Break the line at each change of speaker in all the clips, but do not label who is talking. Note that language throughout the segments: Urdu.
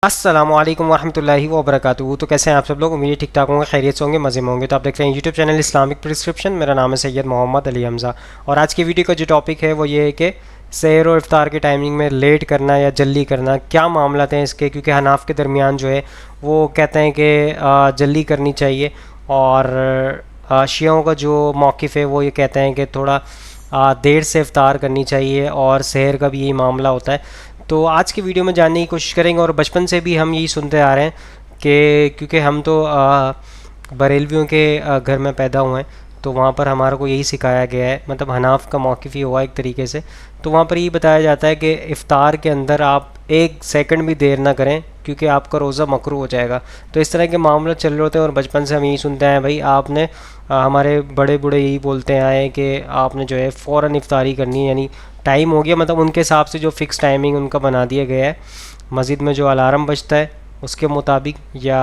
السلام علیکم ورحمۃ اللہ وبرکاتہ. تو کیسے ہیں آپ سب لوگ؟ امید ٹھیک ٹھاک ہوں گے، خیریت سے ہوں گے، مزے میں ہوں گے. تو آپ دیکھ رہے ہیں یوٹیوب چینل اسلامک پرسکرپشن. میرا نام ہے سید محمد علی حمزہ، اور آج کی ویڈیو کا جو ٹاپک ہے وہ یہ ہے کہ سحر اور افطار کے ٹائمنگ میں لیٹ کرنا یا جلدی کرنا، کیا معاملات ہیں اس کے. کیونکہ حناف کے درمیان جو ہے وہ کہتے ہیں کہ جلدی کرنی چاہیے، اور شیعوں کا جو موقف ہے وہ یہ کہتے ہیں کہ تھوڑا دیر سے افطار کرنی چاہیے، اور سحر کا بھی یہی معاملہ ہوتا ہے. تو آج کی ویڈیو میں جاننے کی کوشش کریں گے. اور بچپن سے بھی ہم یہی سنتے آ رہے ہیں کہ کیونکہ ہم تو بریلویوں کے گھر میں پیدا ہوئے ہیں، تو وہاں پر ہمارا کو یہی سکھایا گیا ہے، مطلب حناف کا موقف ہی ہوا ایک طریقے سے. تو وہاں پر یہ بتایا جاتا ہے کہ افطار کے اندر آپ ایک سیکنڈ بھی دیر نہ کریں، کیونکہ آپ کا روزہ مکروہ ہو جائے گا. تو اس طرح کے معاملات چل رہے ہوتے ہیں، اور بچپن سے ہم یہی سنتے ہیں بھائی آپ نے ہمارے بڑے بوڑھے یہی بولتے آئے ہیں کہ آپ نے جو ہے فوراً افطاری کرنی ہے. یعنی ٹائم ہو گیا، مطلب ان کے حساب سے جو فکس ٹائمنگ ان کا بنا دیا گیا ہے، مسجد میں جو الارم بجتا ہے اس کے مطابق، یا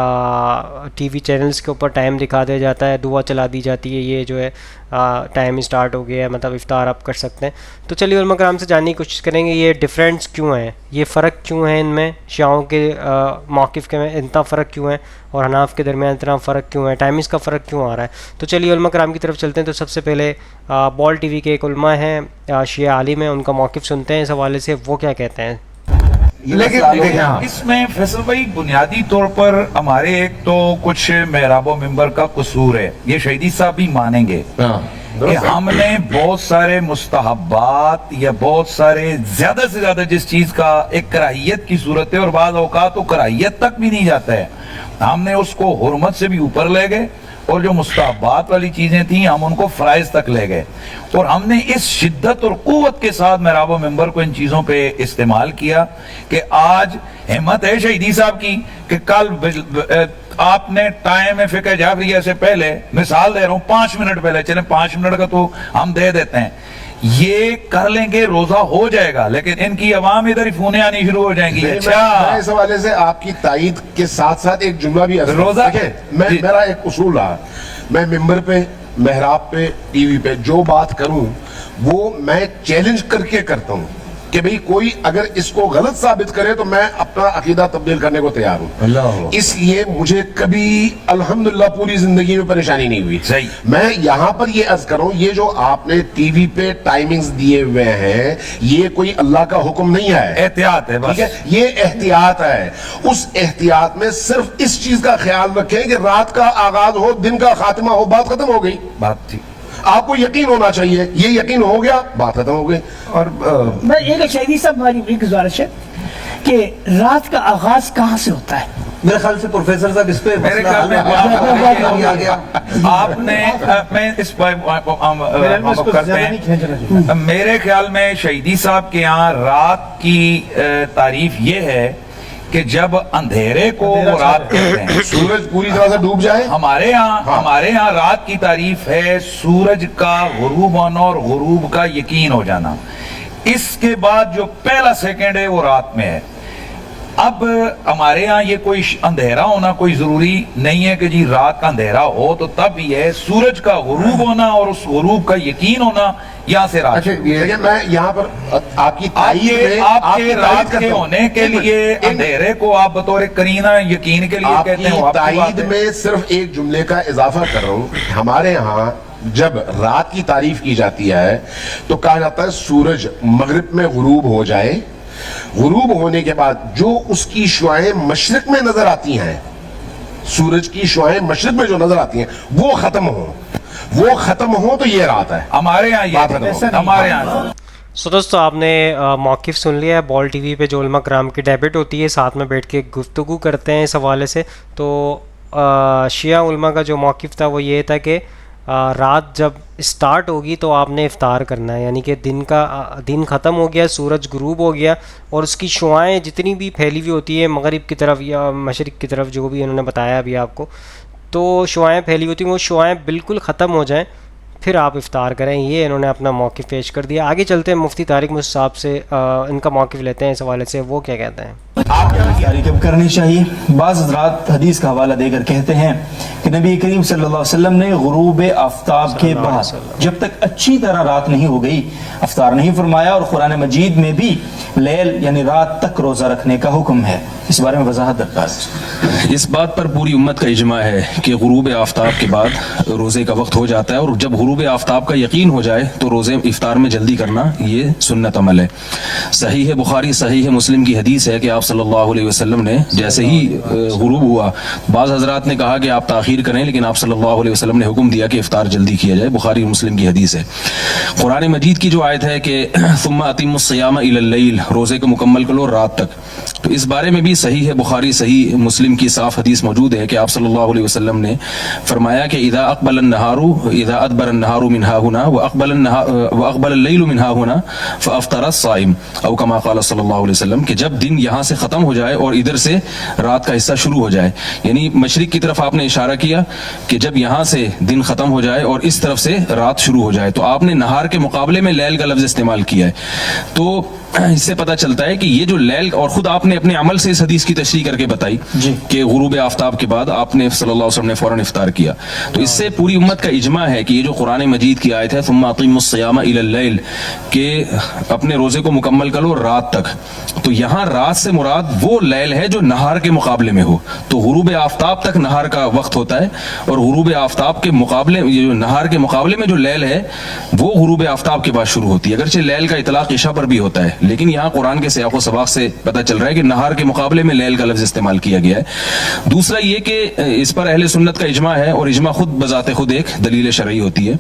ٹی وی چینلز کے اوپر ٹائم دکھا دیا جاتا ہے، دعا چلا دی جاتی ہے، یہ جو ہے ٹائم اسٹارٹ ہو گیا ہے، مطلب افطار آپ کر سکتے ہیں. تو چلیے علماء کرام سے جاننے کی کوشش کریں گے یہ ڈیفرنس کیوں ہیں، یہ فرق کیوں ہے ان میں، شیعوں کے موقف کے میں اتنا فرق کیوں ہے، اور حناف کے درمیان اتنا فرق کیوں ہے، ٹائمنگز کا فرق کیوں آ رہا ہے. تو چلیے علماء کرام کی طرف چلتے ہیں. تو سب سے پہلے بال ٹی وی کے ایک علماء ہیں، شیعہ عالم ہیں، ان کا موقف سنتے ہیں اس حوالے سے، وہ کیا کہتے ہیں.
لیکن اس میں فیصل بھائی بنیادی طور پر ہمارے ایک تو کچھ محراب و منبر کا قصور ہے، یہ شہیدی صاحب بھی مانیں گے کہ ہم نے بہت سارے مستحبات یا بہت سارے زیادہ سے زیادہ جس چیز کا ایک کراہیت کی صورت ہے، اور بعض اوقات تو کراہیت تک بھی نہیں جاتا ہے، ہم نے اس کو حرمت سے بھی اوپر لے گئے، اور جو مستحبات والی چیزیں تھیں ہم ان کو فرائض تک لے گئے، اور ہم نے اس شدت اور قوت کے ساتھ محراب و منبر کو ان چیزوں پہ استعمال کیا کہ آج ہمت ہے شہیدی صاحب کی کہ کل آپ نے ٹائم فقہ جعفریہ سے پہلے، مثال دے رہا ہوں 5 منٹ پہلے، چلیں 5 منٹ کا تو ہم دے دیتے ہیں، یہ کر لیں گے روزہ ہو جائے گا. لیکن ان کی عوام ادھر ہی فونے آنی شروع ہو جائیں گی. اچھا
میں اس حوالے سے آپ کی تائید کے ساتھ ساتھ ایک جملہ بھی
روزہ
میرا ایک اصول رہا، میں ممبر پہ، محراب پہ، ٹی وی پہ جو بات کروں وہ میں چیلنج کر کے کرتا ہوں کہ بھئی کوئی اگر اس کو غلط ثابت کرے تو میں اپنا عقیدہ تبدیل کرنے کو تیار ہوں. اس لیے مجھے کبھی الحمدللہ پوری زندگی میں پریشانی نہیں ہوئی. میں یہاں پر یہ عرض کروں، یہ جو آپ نے ٹی وی پہ ٹائمنگز دیے ہوئے ہیں یہ کوئی اللہ کا حکم نہیں ہے،
احتیاط ہے،
ٹھیک ہے، یہ احتیاط ہے. اس احتیاط میں صرف اس چیز کا خیال رکھیں کہ رات کا آغاز ہو، دن کا خاتمہ ہو، بات ختم ہو گئی.
بات ٹھیک،
آپ کو یقین ہونا چاہیے، یہ یقین ہو گیا، بات ختم ہو گئی.
اور
میں ایک شہیدی صاحب ہماری ایک گزارش ہے کہ رات کا آغاز کہاں سے ہوتا ہے.
میرے خیال سے پروفیسر صاحب اس پہ
میرے خیال میں آپ نے میں اس میرے خیال میں شہیدی صاحب کے یہاں رات کی تعریف یہ ہے کہ جب اندھیرے کو وہ رات کہتے ہیں،
سورج پوری طرح سے ڈوب جائے.
ہمارے یہاں رات کی تعریف ہے سورج کا غروب ہونا اور غروب کا یقین ہو جانا. اس کے بعد جو پہلا سیکنڈ ہے وہ رات میں ہے. اب ہمارے ہاں یہ کوئی اندھیرا ہونا کوئی ضروری نہیں ہے کہ جی رات کا اندھیرا ہو تو تب یہ ہے سورج کا غروب ہونا اور اس غروب کا یقین ہونا، یہاں سے رات.
میں یہاں پر آپ کی
آپ کے رات کے ہونے کے لیے اندھیرے کو آپ بطور قرینہ یقین کے لیے کہتے ہیں.
تائید میں صرف ایک جملے کا اضافہ کر رہا ہوں، ہمارے ہاں جب رات کی تعریف کی جاتی ہے تو کہا جاتا ہے سورج مغرب میں غروب ہو جائے، غروب ہونے کے بعد جو اس کی شعاعیں مشرق میں نظر آتی ہیں، سورج کی شعاعیں مشرق میں جو نظر آتی ہیں وہ ختم ہوں تو یہ رات ہے.
ہمارے یہاں
سو دوستو آپ نے موقف سن لیا ہے. بال ٹی وی پہ جو علماء کرام کی ڈیبیٹ ہوتی ہے، ساتھ میں بیٹھ کے گفتگو کرتے ہیں اس حوالے سے. تو شیعہ علماء کا جو موقف تھا وہ یہ تھا کہ رات جب اسٹارٹ ہوگی تو آپ نے افطار کرنا ہے، یعنی کہ دن ختم ہو گیا، سورج غروب ہو گیا، اور اس کی شعاعیں جتنی بھی پھیلی ہوئی ہوتی ہیں مغرب کی طرف یا مشرق کی طرف، جو بھی انہوں نے بتایا ابھی آپ کو، تو شعاعیں پھیلی ہوتی ہیں، وہ شعاعیں بالکل ختم ہو جائیں پھر آپ افطار کریں. یہ انہوں نے اپنا موقف پیش کر دیا. آگے چلتے ہیں مفتی طارق مصعب سے، ان کا موقف لیتے ہیں اس حوالے سے، وہ کیا کہتے ہیں.
آپ
تیاری کب کرنی چاہیے؟ بعض حضرات حدیث کا حوالہ دے کر کہتے ہیں کہ نبی کریم صلی اللہ علیہ وسلم نے غروب آفتاب کے بعد جب تک اچھی طرح رات نہیں ہو گئی افطار نہیں فرمایا، اور قرآن مجید میں بھی لیل یعنی رات تک روزہ رکھنے کا حکم ہے۔ اس بارے میں وضاحت درکار ہے۔
اس بات پر پوری امت کا اجماع ہے کہ غروب آفتاب کے بعد روزے کا وقت ہو جاتا ہے، اور جب غروب آفتاب کا یقین ہو جائے تو روزے افطار میں جلدی کرنا یہ سنت عمل ہے۔ صحیح ہے بخاری صحیح ہے مسلم کی حدیث ہے کہ آپ صلی اللہ علیہ وسلم نے جیسے ہی غروب ہوا، بعض حضرات نے کہا کہ آپ تاخیر کریں، لیکن آپ صلی اللہ علیہ وسلم نے حکم دیا کہ افطار جلدی کیا جائے۔ بخاری مسلم کی حدیث ہے۔ قرآن مجید کی جو آیت ہے کہ ثم اتموا الصیام الی اللیل، روزے کو مکمل کرو رات تک، تو اس بارے میں بھی صحیح ہے بخاری صحیح مسلم کی صاف حدیث موجود ہے کہ آپ صلی اللہ علیہ وسلم نے فرمایا کہ اذا اقبل النهار اذا ادبر النهار من ها هنا واقبل الليل من ها هنا فافطر الصائم، او كما قال صلی اللہ علیہ وسلم کہ جب دن یہاں سے ختم ہو جائے اور ادھر سے رات کا حصہ شروع ہو جائے، یعنی مشرق کی طرف آپ نے اشارہ کیا کہ جب یہاں سے دن ختم ہو جائے اور اس طرف سے رات شروع ہو جائے، تو آپ نے نہار کے مقابلے میں لیل کا لفظ استعمال کیا ہے۔ تو اس سے پتہ چلتا ہے کہ یہ جو لیل، اور خود آپ نے اپنے عمل سے اس حدیث کی تشریح کر کے بتائی کہ غروب آفتاب کے بعد آپ نے صلی اللہ علیہ وسلم نے فوراً افطار کیا، تو اس سے پوری امت کا اجماع ہے کہ یہ جو قرآن مجید کی آیت ہے ثم اقیموا الصیام الی اللیل، کہ اپنے روزے کو مکمل کرو رات تک، تو یہاں رات سے مراد وہ لیل ہے جو نہار کے مقابلے میں ہو۔ تو غروب آفتاب تک نہار کا وقت ہوتا ہے، اور غروب آفتاب کے مقابلے یہ جو نہار کے مقابلے میں جو لیل ہے وہ غروب آفتاب کے بعد شروع ہوتی ہے۔ اگرچہ لیل کا اطلاق عشاء پر بھی ہوتا ہے، لیکن یہاں قرآن کے سیاق و سباق سے پتہ چل رہا ہے کہ نہار کے مقابلے میں لیل کا لفظ استعمال کیا گیا ہے۔ دوسرا یہ کہ اس پر اہل سنت کا اجماع ہے، اور اجماع خود بذات خود ایک دلیل شرعی ہوتی ہے۔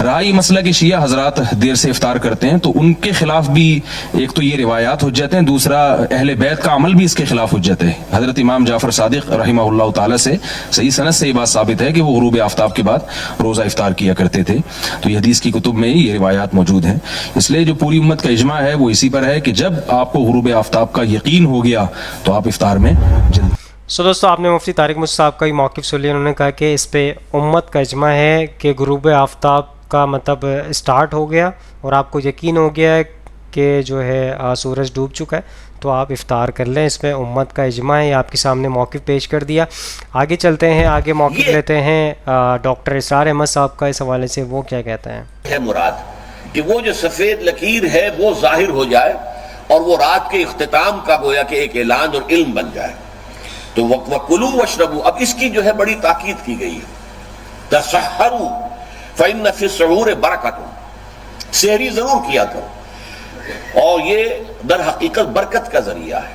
رہا یہ مسئلہ کہ شیعہ حضرات دیر سے افطار کرتے ہیں، تو ان کے خلاف بھی ایک تو یہ روایات حجت ہیں، دوسرا اہل بیت کا عمل بھی اس کے خلاف حجت ہے۔ حضرت امام جعفر صادق رحمہ اللہ تعالی سے صحیح سند سے یہ بات ثابت ہے کہ وہ غروب آفتاب کے بعد روزہ افطار کیا کرتے تھے، تو یہ حدیث کی کتب میں یہ روایات موجود ہیں۔ اس لیے جو پوری امت کا اجماع ہے وہ اسی پر ہے کہ جب آپ کو غروب آفتاب کا یقین ہو گیا تو آپ افطار میں جلدی۔
سو دوستو آپ نے مفتی طارق مجھ صاحب کا ہی موقف سن لیا، انہوں نے کہا کہ اس پہ امت کا اجماع ہے کہ غروب آفتاب کا مطلب اسٹارٹ ہو گیا اور آپ کو یقین ہو گیا ہے کہ جو ہے سورج ڈوب چکا ہے تو آپ افطار کر لیں۔ اس میں امت کا اجماع ہے، آپ کے سامنے موقف پیش کر دیا۔ آگے چلتے ہیں، آگے موقف لیتے ہیں ڈاکٹر اسرار احمد صاحب کا اس حوالے سے، وہ کیا کہتے ہیں۔
ہے مراد کہ وہ جو سفید لکیر ہے وہ ظاہر ہو جائے اور وہ رات کے اختتام کا گویا کہ ایک اعلان اور علم بن جائے، تو وَكُلُوا وَاشْرَبُوا، اب اس کی جو ہے بڑی تاکید کی گئی ہے، تَسَحَّرُوا فَإِنَّ فِي السُّحُورِ بَرَكَةٌ، سحری ضرور کیا کرو، اور یہ در حقیقت برکت کا ذریعہ ہے۔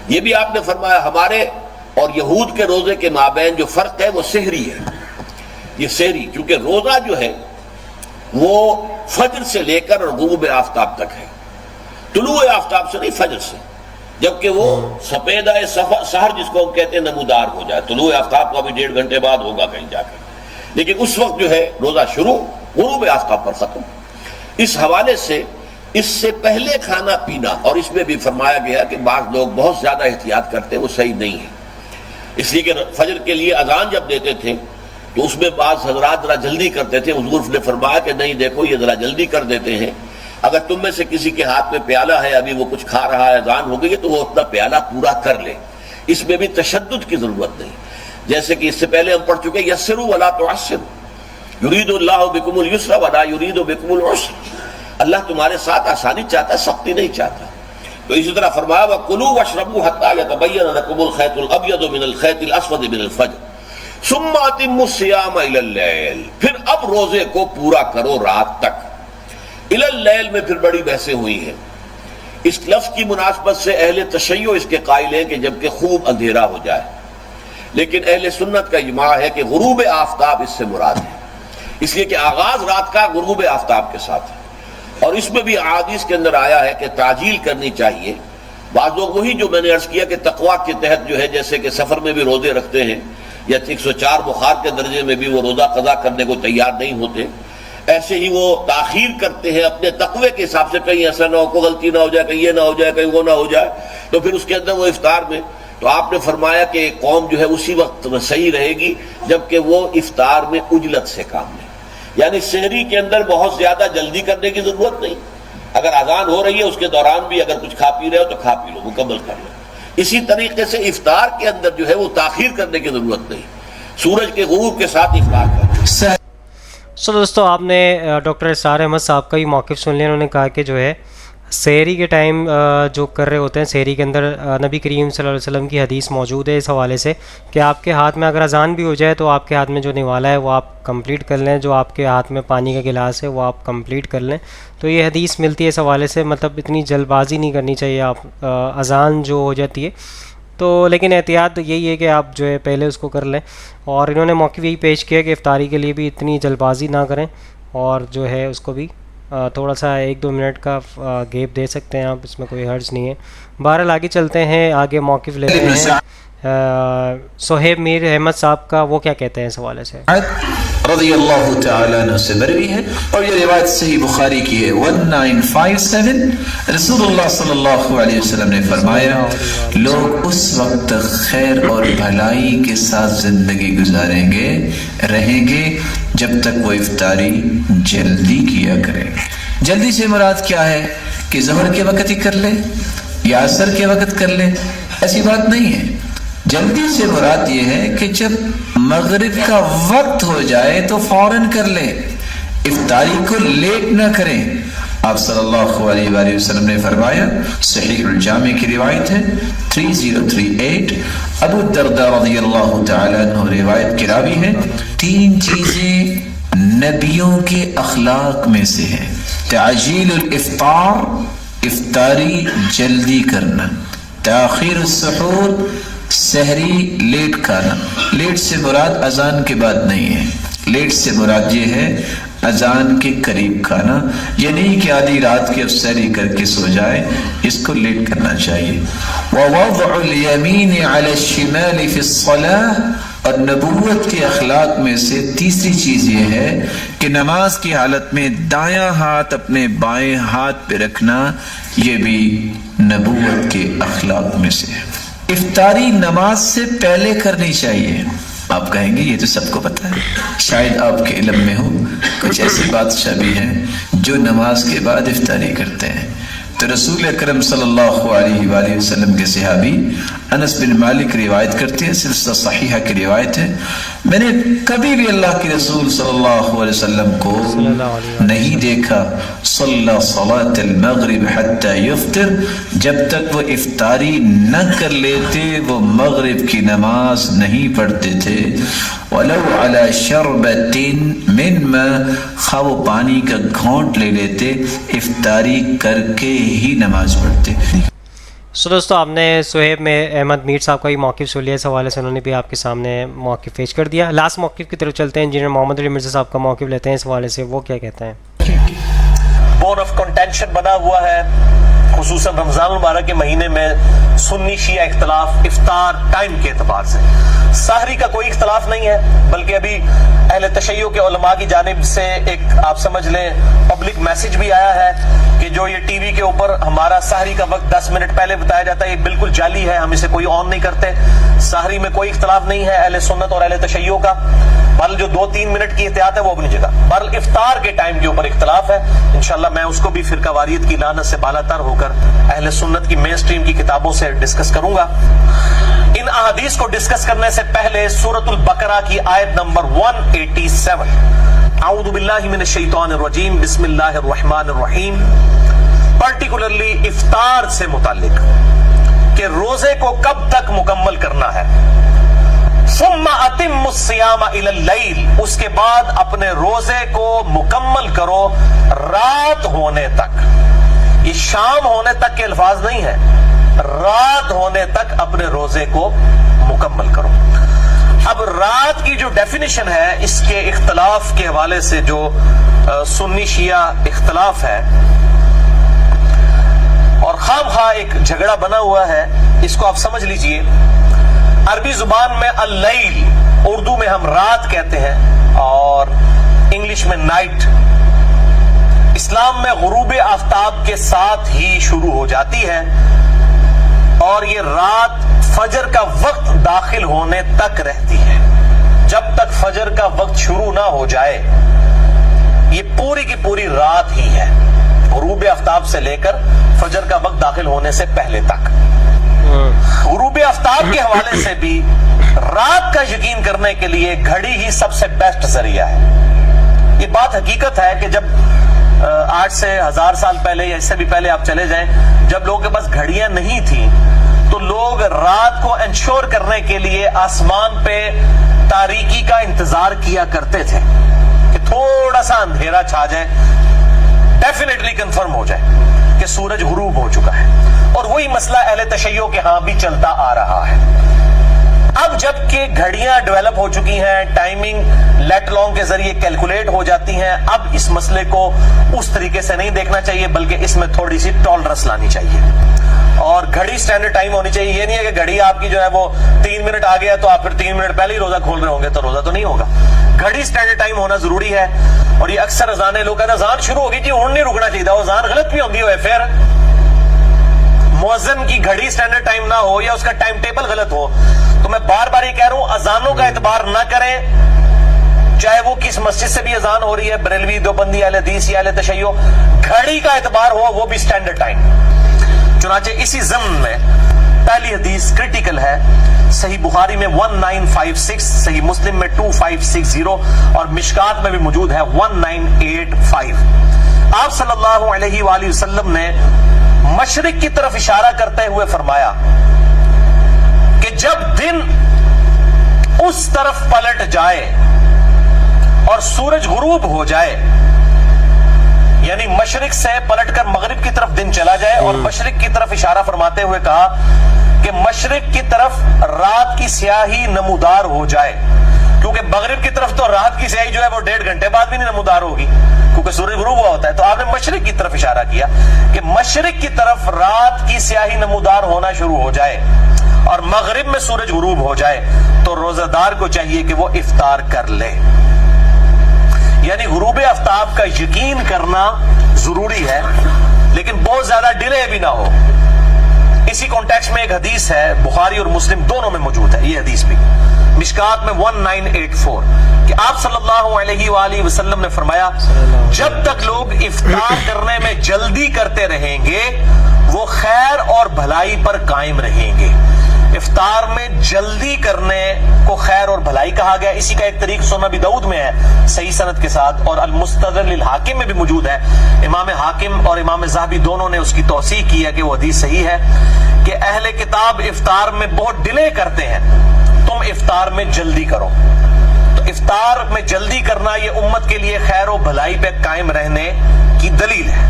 یہ بھی آپ نے فرمایا ہمارے اور یہود کے روزے کے مابین جو فرق ہے وہ سحری ہے۔ یہ سحری کیونکہ روزہ جو ہے وہ فجر سے لے کر غروب آفتاب تک ہے، طلوع آفتاب سے نہیں، فجر سے، جبکہ وہ سپیدہ سحر جس کو ہم کہتے ہیں نمودار ہو جائے، طلوع آفتاب کو ابھی 1.5 گھنٹے بعد ہوگا کہیں جا کر، لیکن اس وقت جو ہے روزہ شروع، غروب آفتاب پر ختم۔ اس حوالے سے اس سے پہلے کھانا پینا، اور اس میں بھی فرمایا گیا کہ بعض لوگ بہت زیادہ احتیاط کرتے ہیں، وہ صحیح نہیں ہے، اس لیے کہ فجر کے لیے اذان جب دیتے تھے تو اس میں بعض حضرات ذرا جلدی کرتے تھے، حضور نے فرمایا کہ نہیں دیکھو یہ ذرا جلدی کر دیتے ہیں، اگر تم میں سے کسی کے ہاتھ میں پیالہ ہے، ابھی وہ کچھ کھا رہا ہے، اذان ہو گئی ہے، تو وہ اپنا پیالہ پورا کر لے۔ اس میں بھی تشدد کی ضرورت نہیں، جیسے کہ اس سے پہلے ہم پڑھ چکے یسروا ولا تعسروا، یرید اللہ بکم الیسر ولا یرید بکم العسر، اللہ تمہارے ساتھ آسانی چاہتا ہے، سختی نہیں چاہتا۔ تو اسی طرح فرمایا وَكُلُوا وَاشْرَبُوا حَتَّى يَتَبَيَّنَ لَكُمُ الْخَيْطُ الْأَبْيَضُ مِنَ الْخَيْطِ الْأَسْوَدِ مِنَ الْفَجْرِ ثُمَّ أَتِمُّوا الصِّيَامَ إِلَى اللَّيْلِ، پھر اب روزے کو پورا کرو رات تک۔ إِلَى اللَّيْلِ میں پھر بڑی بحثیں ہوئی ہیں، اس لفظ کی مناسبت سے اہل تشیع اس کے قائل ہیں کہ جبکہ خوب اندھیرا ہو جائے، لیکن اہل سنت کا اجماع ہے کہ غروب آفتاب اس سے مراد ہے، اس لیے کہ آغاز رات کا غروب آفتاب کے ساتھ ہے، اور اس میں بھی احادیث کے اندر آیا ہے کہ تعجیل کرنی چاہیے۔ بعض لوگ وہی جو میں نے عرض کیا کہ تقویٰ کے تحت جو ہے جیسے کہ سفر میں بھی روزے رکھتے ہیں، یا 104 بخار کے درجے میں بھی وہ روزہ قضا کرنے کو تیار نہیں ہوتے، ایسے ہی وہ تاخیر کرتے ہیں اپنے تقوی کے حساب سے، کہیں ایسا نہ ہو، کوئی غلطی نہ ہو جائے، کہیں یہ نہ ہو جائے، کہیں وہ نہ ہو جائے، تو پھر اس کے اندر وہ افطار میں، تو آپ نے فرمایا کہ قوم جو ہے اسی وقت صحیح رہے گی جبکہ وہ افطار میں عجلت سے کام لے، یعنی سحری کے اندر بہت زیادہ جلدی کرنے کی ضرورت نہیں، اگر اذان ہو رہی ہے اس کے دوران بھی اگر کچھ کھا پی رہے ہو تو کھا پی لو، مکمل کر لو، اسی طریقے سے افطار کے اندر جو ہے وہ تاخیر کرنے کی ضرورت نہیں، سورج کے غروب کے ساتھ افطار کرنا۔
سو دوستو آپ نے ڈاکٹر اسرار احمد صاحب کا ہی موقف سن لیا. انہوں نے کہا کہ جو ہے سحری کے ٹائم جو کر رہے ہوتے ہیں، سحری کے اندر نبی کریم صلی اللہ علیہ وسلم کی حدیث موجود ہے اس حوالے سے کہ آپ کے ہاتھ میں اگر اذان بھی ہو جائے تو آپ کے ہاتھ میں جو نوالا ہے وہ آپ کمپلیٹ کر لیں، جو آپ کے ہاتھ میں پانی کا گلاس ہے وہ آپ کمپلیٹ کر لیں. تو یہ حدیث ملتی ہے اس حوالے سے، مطلب اتنی جلد بازی نہیں کرنی چاہیے آپ اذان جو ہو جاتی ہے تو، لیکن احتیاط یہی ہے کہ آپ جو ہے پہلے اس کو کر لیں. اور انہوں نے موقف یہی پیش کیا کہ افطاری کے لیے بھی اتنی جلد بازی نہ کریں اور جو ہے اس کو بھی تھوڑا سا 1-2 منٹ کا گیپ دے سکتے ہیں آپ، اس میں کوئی حرج نہیں ہے. بہرحال آگے چلتے ہیں، آگے موقف لیتے ہیں صہیب میر احمد صاحب کا. وہ کیا کہتے ہیں اس حوالے سے؟
رضی اللہ تعالیٰ عنہ سے مروی ہے اور یہ روایت صحیح بخاری کی ہے 1957. رسول اللہ صلی اللہ علیہ وسلم نے فرمایا لوگ اس وقت تک خیر اور بھلائی کے ساتھ زندگی گزاریں گے رہیں گے جب تک وہ افطاری جلدی کیا کریں. جلدی سے مراد کیا ہے کہ ظہر کے وقت ہی کر لے یا عصر کے وقت کر لے، ایسی بات نہیں ہے. جلدی سے مراد یہ ہے کہ جب مغرب کا وقت ہو جائے تو فوراً کر لیں، افطاری کو لیٹ نہ کریں. آپ صلی اللہ علیہ وآلہ وسلم نے فرمایا، صحیح الجامع کی روایت ہے 3038. ابو الدرداء رضی اللہ تعالیٰ عنہ روایت کی راوی ہے. 3 چیزیں نبیوں کے اخلاق میں سے ہیں: تعجیل الافطار، افطاری جلدی کرنا، تاخیر السحور، سحری لیٹ کھانا. لیٹ سے مراد اذان کے بعد نہیں ہے، لیٹ سے مراد یہ ہے اذان کے قریب کھانا، یہ نہیں کہ آدھی رات کے سحری کر کے سو جائے، اس کو لیٹ کرنا چاہیے. ووضع الیمین علی الشمال فی الصلاة، اور نبوت کے اخلاق میں سے تیسری چیز یہ ہے کہ نماز کی حالت میں دایاں ہاتھ اپنے بائیں ہاتھ پہ رکھنا، یہ بھی نبوت کے اخلاق میں سے ہے. افطاری نماز سے پہلے کرنی چاہیے. آپ کہیں گے یہ تو سب کو پتہ ہے، شاید آپ کے علم میں ہو کچھ ایسی بادشاہ بھی ہیں جو نماز کے بعد افطاری کرتے ہیں. تو رسول اکرم صلی اللہ علیہ وآلہ وسلم کے صحابی انس بن مالک روایت کرتے ہیں، سلسلہ صحیحہ کی روایت ہے، میں نے کبھی بھی اللہ کے رسول صلی اللہ علیہ وسلم کو نہیں دیکھا صلی صلاۃ المغرب حتی یفطر، جب تک وہ افطاری نہ کر لیتے وہ مغرب کی نماز نہیں پڑھتے تھے. وَلَوْ عَلَى شَرْبَةٍ مِّن مَّاءٍ، خواہ وہ پانی کا گھونٹ لے لیتے، افطاری کر کے ہی نماز پڑھتے.
سو دوستو آپ نے صہیب میں احمد میر صاحب کا ہی موقف سن لیا، اس حوالے سے انہوں نے بھی آپ کے سامنے موقف پیش کر دیا. لاسٹ موقف کی طرف چلتے ہیں، انجینئر محمد علی مرزا صاحب کا موقف لیتے ہیں اس حوالے سے. وہ کیا کہتے ہیں؟
بون آف کنٹینشن بنا ہوا ہے خصوصاً رمضان المبارک کے مہینے میں سنی شیعہ اختلاف افطار ٹائم کے اعتبار سے. سحری کا کوئی اختلاف نہیں ہے، بلکہ ابھی اہل تشیع کے علماء کی جانب سے ایک آپ سمجھ لیں پبلک میسج بھی آیا ہے کہ جو یہ ٹی وی کے اوپر ہمارا سحری کا وقت 10 منٹ پہلے بتایا جاتا ہے یہ بالکل جعلی ہے، ہم اسے کوئی آن نہیں کرتے. سحری میں کوئی اختلاف نہیں ہے اہل سنت اور اہل تشیع کا، بل جو 2-3 منٹ کی احتیاط ہے وہ اپنی جگہ، بل افطار کے ٹائم کے اوپر اختلاف ہے. انشاءاللہ میں اس کو بھی فرقہ واریت کی لعنت سے بالاتر ہو کر اہل سنت کی مین سٹریم کی کتابوں سے ڈسکس کروں گا. ان احادیث کو ڈسکس کرنے سے پہلے سورۃ البقرہ کی آیت نمبر 187، اعوذ باللہ من الشیطان الرجیم، بسم اللہ الرحمن الرحیم، پرٹیکولرلی افطار سے متعلق کہ روزے کو کب تک مکمل کرنا ہے. ثم اتم الصیام الی اللیل، اس کے بعد اپنے روزے کو مکمل کرو رات ہونے تک. یہ شام ہونے تک کے الفاظ نہیں ہے، رات ہونے تک اپنے روزے کو مکمل کرو. اب رات کی جو ڈیفینیشن ہے اس کے اختلاف کے حوالے سے جو سنی شیعہ اختلاف ہے اور خام خواہ ایک جھگڑا بنا ہوا ہے، اس کو آپ سمجھ لیجئے. عربی زبان میں اللیل، اردو میں ہم رات کہتے ہیں اور انگلش میں نائٹ. اسلام میں غروب آفتاب کے ساتھ ہی شروع ہو جاتی ہے اور یہ رات فجر کا وقت داخل ہونے تک رہتی ہے. جب تک فجر کا وقت شروع نہ ہو جائے یہ پوری کی پوری رات ہی ہے، غروب آفتاب سے لے کر فجر کا وقت داخل ہونے سے پہلے تک. غروب آفتاب کے حوالے سے بھی رات کا یقین کرنے کے لیے گھڑی ہی سب سے بیسٹ ذریعہ ہے. یہ بات حقیقت ہے کہ جب 8 سے 1000 سال پہلے یا اس سے بھی پہلے آپ چلے جائیں, جب لوگوں کے پاس گھڑیاں نہیں تھیں تو لوگ رات کو انشور کرنے کے لیے آسمان پہ تاریکی کا انتظار کیا کرتے تھے کہ تھوڑا سا اندھیرا چھا جائے, ڈیفینیٹلی کنفرم ہو جائے کہ سورج غروب ہو چکا ہے. اور وہی مسئلہ اہل تشیع کے ہاں بھی چلتا آ رہا ہے. اب جب کہ گھڑیاں ڈیولپ ہو چکی ہیں, ٹائمنگ لیٹ لانگ کے ذریعے کیلکولیٹ ہو جاتی ہیں, اب اس مسئلے کو اس طریقے سے نہیں دیکھنا چاہیے بلکہ اس میں تھوڑی سی ٹالرنس لانی چاہیے. اور گھڑی سٹینڈرڈ ٹائم ہونی چاہیے. یہ نہیں ہے کہ گھڑی آپ کی جو ہے وہ 3 منٹ آ گیا تو آپ پھر 3 منٹ پہلے ہی روزہ کھول رہے ہوں گے تو روزہ تو نہیں ہوگا. گھڑی سٹینڈرڈ ٹائم ہونا ضروری ہے. اور یہ اکثر اذانیں لوگ کہتے ہیں اذان شروع ہوگی جی ہوں نہیں رکنا چاہیے, وہ اذان غلط بھی ہوتی ہے. پھر مؤذن کی گھڑی سٹینڈرڈ ٹائم نہ ہو یا اس کا ٹائم ٹیبل غلط ہو تو میں بار بار یہ کہہ رہا ہوں اذانوں کا اعتبار نہ کریں, چاہے وہ کس مسجد سے بھی اذان ہو رہی ہے, بریلوی, دیوبندی, اہل حدیث یا اہل تشیع, گھڑی کا اعتبار ہو وہ بھی سٹینڈرڈ ٹائم. چنانچہ اسی ضمن میں پہلی حدیث کریٹیکل ہے. صحیح بخاری میں 1956, صحیح مسلم میں 2560 اور مشکات میں بھی موجود ہے 1985. آپ صلی اللہ علیہ وآلہ وسلم نے مشرق کی طرف اشارہ کرتے ہوئے فرمایا کہ جب دن اس طرف پلٹ جائے اور سورج غروب ہو جائے, یعنی مشرق سے پلٹ کر مغرب کی طرف دن چلا جائے, اور مشرق کی طرف اشارہ فرماتے ہوئے کہا کہ مشرق کی طرف رات کی سیاہی نمودار ہو جائے, کیونکہ مغرب کی طرف تو رات کی سیاہی جو ہے وہ 1.5 گھنٹے بعد بھی نہیں نمودار ہوگی کیونکہ سورج غروب ہوا ہوتا ہے. تو آپ نے مشرق کی طرف اشارہ کیا کہ مشرق کی طرف رات کی سیاہی نمودار ہونا شروع ہو جائے اور مغرب میں سورج غروب ہو جائے تو روزہ دار کو چاہیے کہ وہ افطار کر لے. یعنی غروب آفتاب کا یقین کرنا ضروری ہے لیکن بہت زیادہ ڈیلے بھی نہ ہو. اسی کانٹیکسٹ میں ایک حدیث ہے, بخاری اور مسلم دونوں میں موجود ہے یہ حدیث بھی, مشکات میں 1984, کہ آپ صلی اللہ علیہ وآلہ وسلم نے فرمایا جب تک لوگ افطار کرنے میں جلدی کرتے رہیں گے وہ خیر اور بھلائی پر قائم رہیں گے. افطار میں جلدی کرنے کو خیر اور بھلائی کہا گیا. اسی کا ایک طریق سنن ابی داؤد میں ہے صحیح سند کے ساتھ, اور المستدرک للحاکم میں بھی موجود ہے. امام حاکم اور امام ذہبی دونوں نے اس کی توثیق کی ہے کہ وہ حدیث صحیح ہے کہ اہل کتاب افطار میں بہت ڈیلے کرتے ہیں, تم افطار میں جلدی کرو. تو افطار میں جلدی کرنا یہ امت کے لیے خیر و بھلائی پہ قائم رہنے کی دلیل ہے.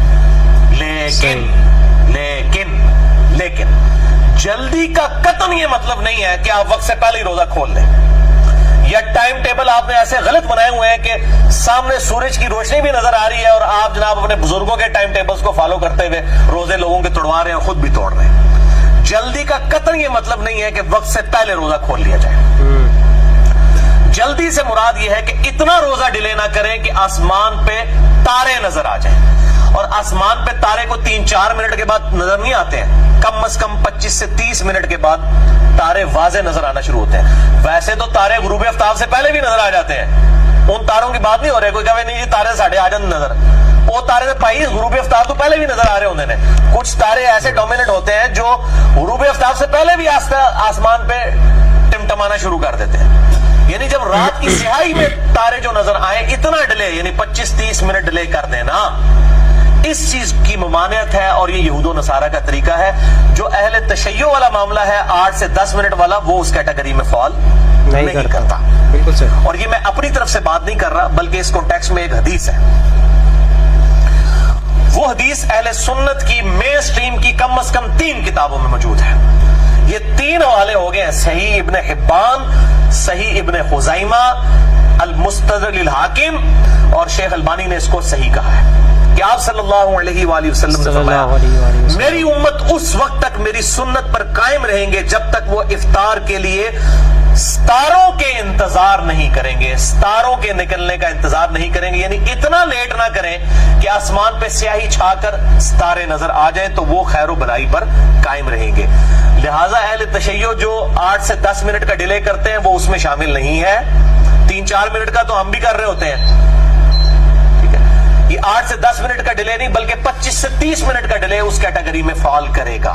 لیکن جلدی کا قطعاً یہ مطلب نہیں ہے کہ آپ وقت سے پہلے ہی روزہ کھول لیں, یا ٹائم ٹیبل آپ نے ایسے غلط بنائے ہوئے ہیں کہ سامنے سورج کی روشنی بھی نظر آ رہی ہے اور آپ جناب اپنے بزرگوں کے ٹائم ٹیبلز کو فالو کرتے ہوئے روزے لوگوں کے توڑوا رہے ہیں, خود بھی توڑ رہے ہیں. جلدی کا قطعاً یہ مطلب نہیں ہے کہ وقت سے پہلے روزہ کھول لیا جائے. جلدی سے مراد یہ ہے کہ اتنا روزہ ڈیلے نہ کریں کہ آسمان پہ تارے نظر آ جائیں, اور آسمان پہ تارے کو 3-4 منٹ کے بعد نظر نہیں آتے ہیں, کم از کم 25 سے 30 منٹ کے بعد تارے واضح نظر آنا شروع ہوتے ہیں. ویسے تو تارے غروب آفتاب سے پہلے بھی نظر آ جاتے ہیں, ان تاروں کی بات نہیں ہو رہی. کوئی کہے نہیں جی تارے ساڑھے آ جاتے نظر, وہ تارے سے پائی غروب آفتاب تو پہلے بھی نظر آ رہے ہوتے ہیں. کچھ تارے ایسے ڈومیننٹ ہوتے ہیں جو غروب آفتاب سے پہلے بھی آسمان پہ ٹمٹمانا شروع کر دیتے ہیں. یعنی جب رات کی سیاہی میں تارے جو نظر آئے اتنا ڈیلے, یعنی 25-30 منٹ ڈیلے کر دینا, اس چیز کی ممانعت ہے. اور یہ یہود و نصارہ کا طریقہ ہے. جو اہل تشیع والا معاملہ ہے 8 سے 10 منٹ والا, وہ اس کیٹیگری میں فال نہیں کرتا.
بالکل صحیح.
اور یہ میں اپنی طرف سے بات نہیں کر رہا بلکہ اس کانٹیکسٹ میں ایک حدیث ہے. وہ حدیث اہل سنت کی مین سٹریم کی کم از کم 3 کتابوں میں موجود ہے. یہ 3 حوالے ہو گئے ہیں, صحیح ابن حبان, صحیح ابن خزیمہ, المستدرک للحاکم, اور شیخ البانی نے اس کو صحیح کہا ہے کہ آپ صلی اللہ علیہ وآلہ وسلم نے فرمایا میری امت اس وقت تک میری سنت پر قائم رہیں گے جب تک وہ افطار کے لیے ستاروں کے انتظار نہیں کریں گے, ستاروں کے نکلنے کا انتظار نہیں کریں گے. یعنی اتنا لیٹ نہ کریں کہ آسمان پہ سیاہی چھا کر ستارے نظر آ جائیں تو وہ خیر و بھلائی پر قائم رہیں گے. لہٰذا اہل تشیع جو 8 سے 10 منٹ کا ڈیلے کرتے ہیں وہ اس میں شامل نہیں ہے. 3-4 منٹ کا تو ہم بھی کر رہے ہوتے ہیں. ٹھیک ہے, یہ 8 سے 10 منٹ کا ڈیلے نہیں بلکہ 25 سے 30 منٹ کا ڈیلے اس کیٹیگری میں فال کرے گا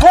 2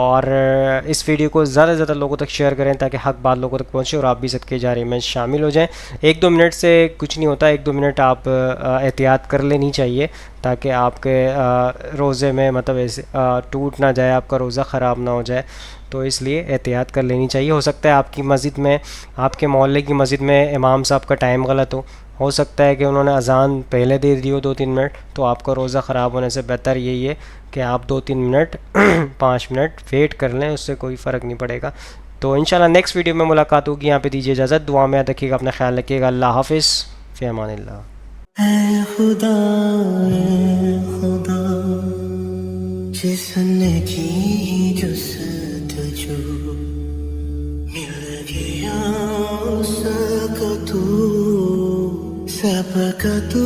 اور اس ویڈیو کو زیادہ سے زیادہ لوگوں تک شیئر کریں تاکہ حق بات لوگوں تک پہنچے اور آپ بھی صدقے جاریہ میں شامل ہو جائیں. 1-2 منٹ سے کچھ نہیں ہوتا, 1-2 منٹ آپ احتیاط کر لینی چاہیے تاکہ آپ کے روزے میں مطلب ایسے ٹوٹ نہ جائے, آپ کا روزہ خراب نہ ہو جائے. تو اس لیے احتیاط کر لینی چاہیے. ہو سکتا ہے آپ کی مسجد میں, آپ کے محلے کی مسجد میں امام صاحب کا ٹائم غلط ہو سکتا ہے کہ انہوں نے اذان پہلے دے دی ہو 2-3 منٹ, تو آپ کا روزہ خراب ہونے سے بہتر یہی ہے کہ آپ 2-3 منٹ 5 منٹ ویٹ کر لیں, اس سے کوئی فرق نہیں پڑے گا. تو انشاءاللہ نیکسٹ ویڈیو میں ملاقات ہوگی. یہاں پہ دیجیے اجازت, دعا میں یاد رکھیے گا, اپنا خیال رکھیے گا. اللہ حافظ, فی امان اللہ.
اے خدا جس نے کی جستجو مل گیا اس کا تو سب کا تو